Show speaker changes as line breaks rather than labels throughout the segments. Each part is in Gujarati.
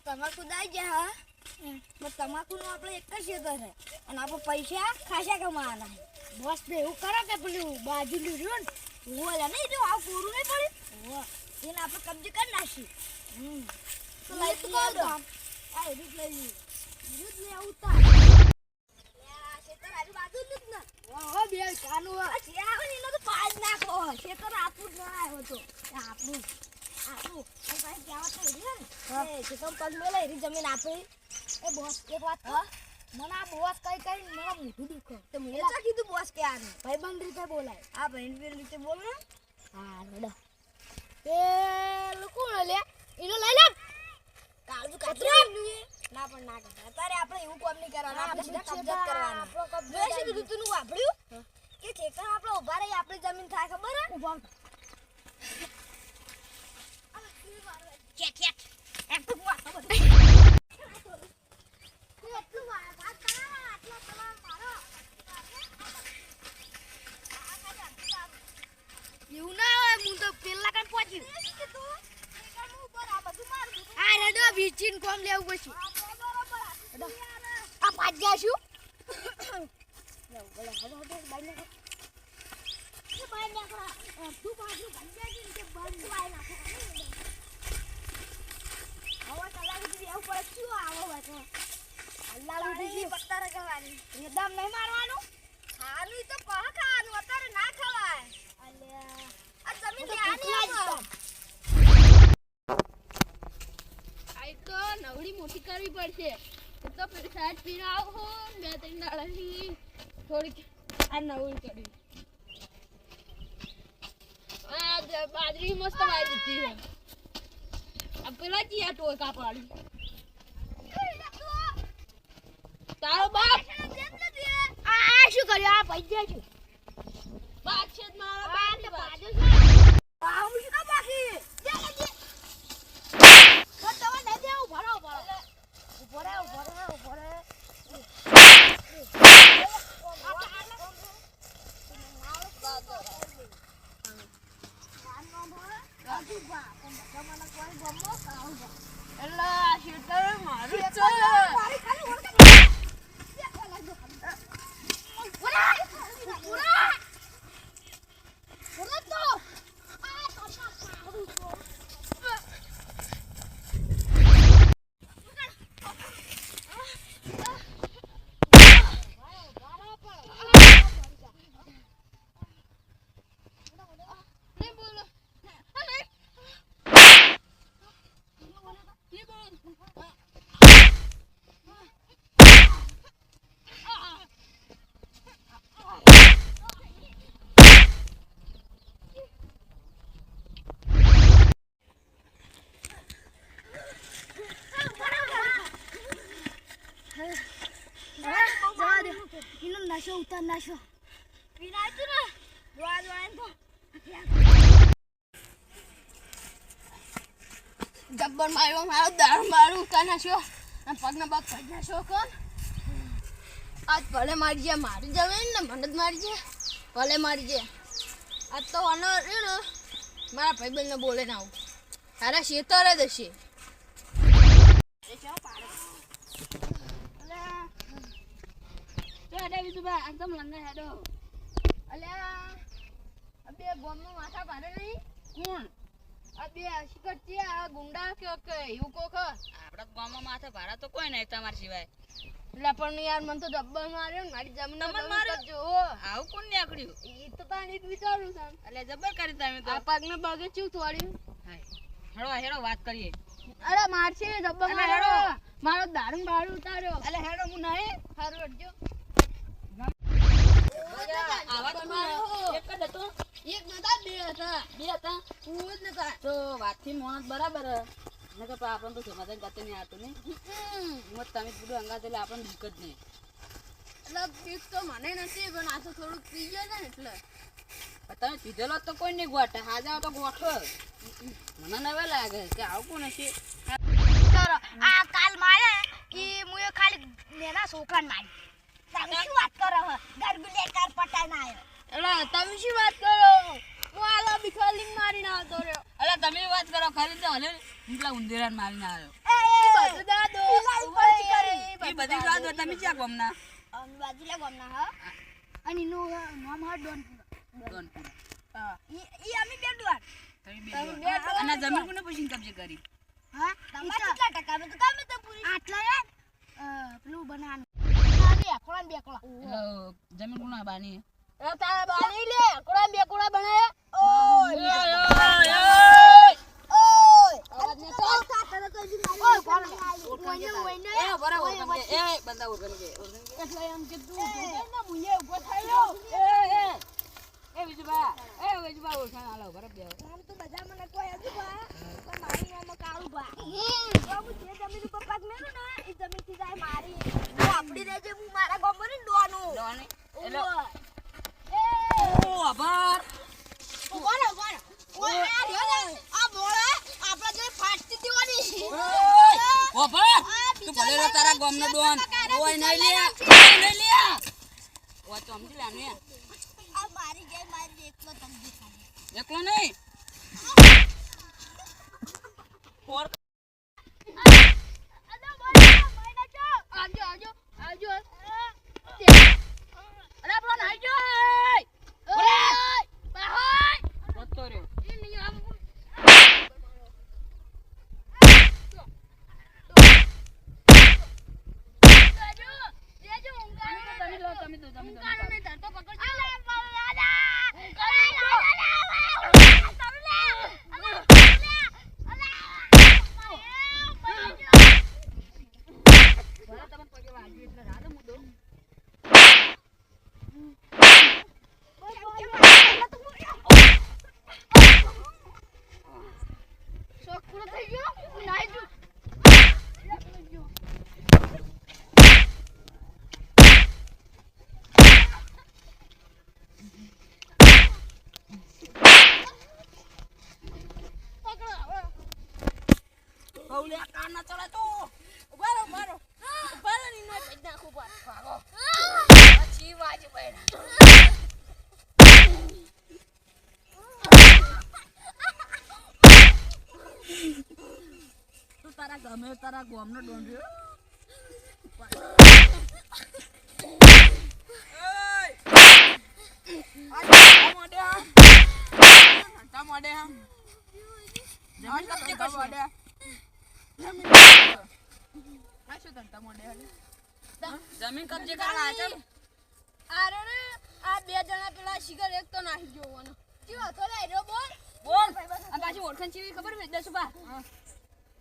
તમાકુ દાઈ ગયા હા તમાકુનું આપણે એક જ ક્ષેત્ર છે અને આપણે પૈસા ખાસા કમાવાના છે બસ ને એવું કરો કે પેલું બાજુ લીધું ને ઓલા નહીં જો આ પૂરું નહીં પડ્યું એને આપણે કબજે કરી નાખીએ તો લઈ તો કહું આ રૂપ લઈ રૂપ લઈ આવતા ક્ષેત્ર આજુબાજુ જ ને હો બે કાનું આવે એનો તો પાજ નાખો ક્ષેત્ર આપું જ ના આવ્યો તો આપણું ભાઈ કહેવા તો ને એ ચિકન પગ મેલે એની જમીન આપી એ બોસ એક વાત મને આ બોસ કઈ મને મોઢું દુખો તો મેં તો કીધું બોસ કે આ ભાઈબંધ રીતે બોલાય આ ભાઈબંધ રીતે બોલ ને હા રડો એ લોકો લે એનો લઈ લે કાળજુ કાતરી ના પણ ના કરતા અત્યારે આપણે એવું કામ નહીં કરવાનું આપણે સીધા કબજત કરવાનો આપણો કબજત છે બધું તું વાપર્યું કે ખેતર આપણે ઉભા રહી આપણી જમીન થાય ખબર હે ઉભા Cek. Aku buat apa? Yuna, muntah pila kan puji. Ada bicin kom liau besi. Apa aja sih? Ya boleh, ada banyak. Banyak lah. Tu baju banyak ni ke baju banyak. આવા કલાક સુધી આવું પર શું આવો બાતો અલ્લાહ લૂટી પત્તા રગવાની એકદમ નહીં મારવાનું ખાવાનું તો કહ ખાવાનું અત્યારે ના ખવાય અલ્યા આ જમીન લે આની આઈ તો નવડી મોટી કરવી પડશે તો પેલી સાઈડ પીને આવો બે ત્રણ દાડાની થોડીક આ નવડી કરવી આ બાજરી મસ્ત વાઈ દીધી છે પેલા ચિયા ટોકા પાડી તારો બાપ આ શું કર્યું આ પૈસા છું બાપ છે મારો બાપ ને બાજુ છે આવ શું કા બાકી દે દે તો તમે ન દે ઉભરો એલા શેતર મારું છે મારી ખાલી ઓળખ દેખવા લાગો ઓરા તો આ તોતા પાડું તો નશો ઉતાર નશો પીનાય તું ને દોવા તો જબ્બર માર્યો મારો દાળ મારું કા નશો અને પગના પગ પગ નશો કોણ આજ ભલે મારી જાય મારી જમીન ને મને જ મારી જાય ભલે મારી જાય આજ તો આનો ને મારા ભાઈબંધને બોલે ના આવું તારા શેતર જ હશે એકદમ લંગા હેડો અલ્યા અબે ગોમનો માથા ભારે નહીં કોણ અબે શિકર છે આ ગુંડા કે એવું કોક આપડા ગોમમાં માથા ભારા તો કોઈ નહીં તમાર સિવાય એટલે પણ યાર મને તો જબ્બર માર્યો મારી જમીન માર્યો જો આવું કોણ નીકળ્યું ઈ તો તાણી વિચારું છે એટલે જબ્બર કરી તમે તો આ પગને બગે ચૂ થોડ્યું હાય હેડો વાત કરીએ અરે મારશે જબ્બર માર્યો મારો દારૂ બારૂ ઉતાર્યો એટલે હેડો હું નહીં હારું હટજો આવા તો એક જ હતો એક નતા બે હતા હું જ નતા તો વાતથી મોહન બરાબર નકર આપણ તો સમાધાન કરતે નહીં આવતું ને મત તમે પૂરું અંગાત એટલે આપણને બીક જ નહીં એટલે બીક તો મને નથી પણ આ તો થોડુંક પી ગયો ને એટલે તમે પીધેલો તો કોઈ નહીં ગોઠે હાજા તો ગોઠો મને નવે લાગે કે આવું કોણ હશે આ કાલ મારે કે હું ખાલી નેના છોકરાને મારી તમે શું વાત કરો ગરબી લેકર પટાઈ ના આવ્યો એટલે તમે શું વાત કરો હું આલા બિખાલિંગ મારીને આવતો રહ્યો એટલે તમે વાત કરો ખાલી તો હલે નીકળા ઉંદેરાને મારીને આવ્યો એ
એ બધી વાત હોય, તમે ક્યાં ગમના
બાજુલા ગામના હા અને એનું નામ હા
ડોનપુરા.
ઈ અમે બે ડોન
તમે બે ડોન. અને આ જમીન કોને પૂછીને કબજે કરી?
હા તમાર કેટલા ટકા મે તો કામે તો પૂરી આટલા યાર પેલું બનાવાનું બે કોળા બે કોળા
એટલે જમીન કોના બાની?
એ તારા બાની લે કોળા બે કોળા બનાયા ઓય અવાજ ને તો તારા તો જી મારી ઓય
એ બરાબર ઓળખણ કે એ બંદા ઓળખણ કે
એટલે એમ કે તું ને મુયે ઉભો થયો
એ વિજુબા ઓળખણ આલો બરાબર બે
નામ તો બધા મને કોઈ હજુ બા પણ મારું નામ કાળુ બા તો હું જે જમીન ઉપર પગ મેલું ને એ જમીન થી જાય મારી તો આપડી રહેજે હું મારા ગામમાં ને ડોનું
ડોને એટલે
એ
ઓ આભાર
કોણ ઓય આ બોળા આપડા જે ફાટતી દીવાની
ઓ આભાર તું ભલે રો તારા ગામનો ડોન ઓય નહીં લે ઓ ચમચી લાને
આ મારી ગઈ મારી એકલો તમ દેખાય
એકલો નહીં ફોર
આજો
અરે આપણો નાઈજો રતો રે બહુલે કાન ના ચલે તો મારો ની નો નાખું ભાગો પછી વાજી બેડા તું તારા ગમે તારા ગામનો ડોંડ્યો જમીન કબજે કરવા છે
આરે આ બે જણા પેલા શિગર એક તો નાખી જોવાનો કેવો તો લે રો બોલ
બોલ આ પાછી ઓળખાણ ચીવી ખબર છે દસુબા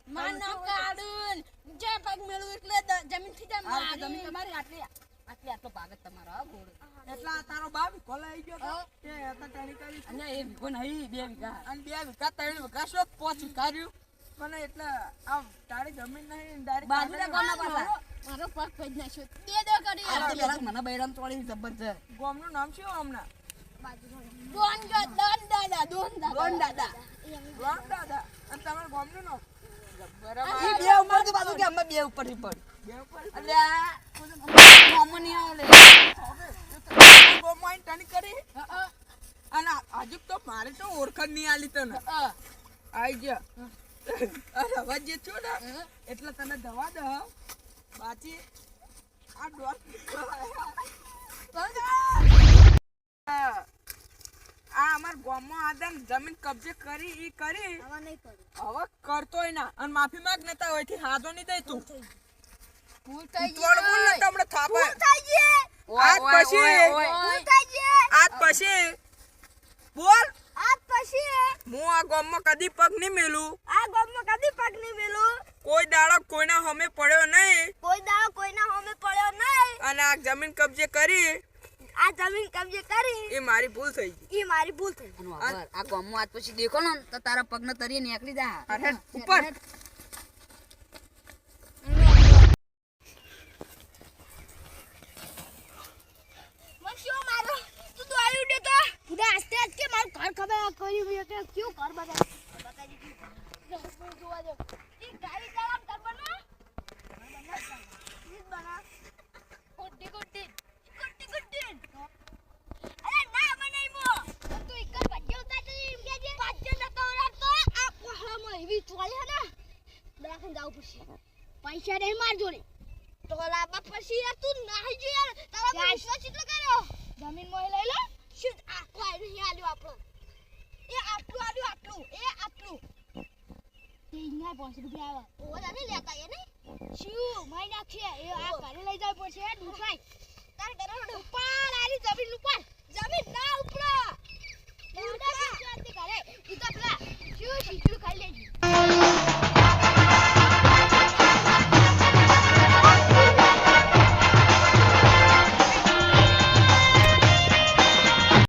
માર નામ કાડુન જે પગ મેળું એટલે જમીન થી જમ
આ જમીન તમારી આટલો ભાગ જ તમારો આ ગોળ
એટલા તારો બાપ કોલાઈ ગયો તો તે હતા તારી કરી
અને એ વિકો નહીં 2 વીઘા
અને 2 વીઘા 3 વીઘા શોધ 5 વીઘા રહ્યું મને એટલે આમ તારી જમીન નહીં ડાયરેક્ટ
બાજુના ગામના પાછા
મારો પગ પજ નાખ્યો દે દો કરી
આ તો પેલા મને બૈરામ તોડી જબરજસ્ત
ગામનું નામ શું હમણાં
દોન દાદા
ડોન દાદા
રામ દાદા અને તમારા ગામનું નામ
ઈ બે ઉપર થી બાજુ કે અમે બે ઉપર થી પડ
બે ઉપર
એટલે આ કોમની આલે
ગામમાં ટણી કરી અને હજુ તો મારે તો ઓળખાણ નહીં આલી તને આઈ ગયા અરે હવે જે છો ને એટલે તને દવા દે બાકી આ ડોર આ અમાર ગામમાં આદન જમીન કબજે કરી ઈ કરી
આવા નહીં કરું
હવે કરતોય ના અને માફી માંગ નતા હોયથી હાજો નહીં દે તું
ભૂલ
તોડ બોલ ને તમને થાપે
થઈ ગઈ
આજ પછી
ભૂલ થઈ ગઈ
આજ પછી બોલ
આજ પછી
હું આ ગામમાં કદી પગ નહીં મેલું
આ ગામમાં કદી પગ નહીં મેલું
કોઈ દાડો કોઈના હમે પડ્યો નહીં
કોઈ દાડો કોઈના હોમે પડ્યો નહીં
અને આ જમીન કબજે કરી
આ જમીન કબજે કરી
એ મારી ભૂલ થઈ ગઈ
ઈ મારી ભૂલ થઈ
આ ગામમાં આજ પછી દેખો ને તો તારા પગના તરીએ નીકળી જા
અરે ઉપર
મસ્યો મારો તું તો આવ્યું દે તો ઉડા આસ્તે આસ્તે મારું ઘર ખબર કરી ગયો કે ક્યું ઘર બતાવી દીધું જોવા દે ઈ ગાડી ચાલામ કર બના પ્લીઝ બના કુટ્ટી કુટ્ટી અરે ના બનાઈ મો તું એક ભજ્યો તા તો એમ કે જે ભજ્યો નતો રાતો આ પહાડમાં એવી ચોળી હે ને દવાખાને જાવ પડશે પૈસા નહીં માર જોડે તો લાંબા પછી યાર તું નાહી જો યાર તારા પર વિશ્વાસ કેટલો કર્યો જમીન મોય લઈ લો શું આખો આઈ નહીં આલ્યો આપણો એ આટલું આલ્યું આટલું એ આટલું તે ઇન્ના 5 રૂપિયા આવે ઓ જાને લેતા એ નહીં શું માઈ નાખશે એ આ ઘરે લઈ જાય પડશે દુખાય તાર ઘરે ઉપર આલી જમીન ઉપર જમીન ના ઉપર ઘરે તું તો પેલા શું શીચું ખાઈ લે